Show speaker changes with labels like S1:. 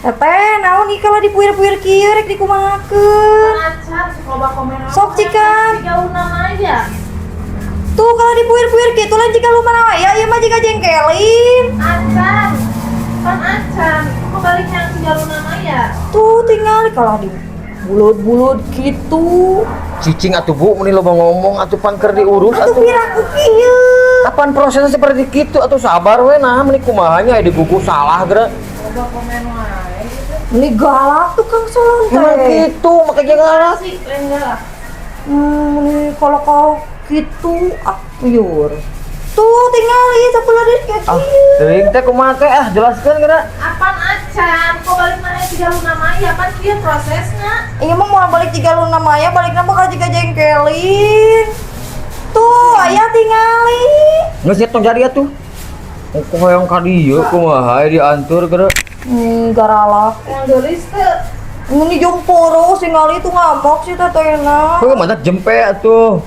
S1: Teh, naon nih kalau dipuir-puir kieu rek dikumahakeun.
S2: Acar coba komen
S1: Sok cikan.
S2: jauh nama aja.
S1: Tuh kalau dipuir-puir kitu lain jika lu manawa ya, ieu mah jika jengkelin.
S2: Acar. Kan acar. Kok baliknya jalur nama ya?
S1: Tuh tinggal kalau di bulut-bulut gitu.
S3: Cicing atuh Bu, meni loba ngomong atuh pan keur diurus
S1: Atuh
S3: atuh.
S1: piraku kieu.
S3: Kapan prosesnya seperti itu atuh sabar we nah meni kumaha nya aya digugu salah geura.
S2: Coba komen wae.
S1: Ini galak tuh Kang Solon
S3: Emang
S1: teh.
S3: gitu makanya galak.
S2: Sih, enggak.
S1: Ini kalau gitu pure. Tuh tinggal ieu sabelah deui kayak
S3: Ah,
S1: kieu.
S3: teuing teh kumaha teh jelaskeun geura.
S2: Apaan acar? Kok balik mana jalur nama ya? Kan dia prosesnya.
S1: Iya mah mau balik tiga luna maya, baliknya bakal jika jengkelin. Tuh, ayah tingali.
S3: Geus tong jadi atuh. Ku hoyong ka dieu kumaha diantur geura.
S1: Garalak.
S2: Yang gelis tuh.
S1: Ini jomporo, singali tuh ngambok sih tetehna.
S3: Heuh mantap jempe atuh.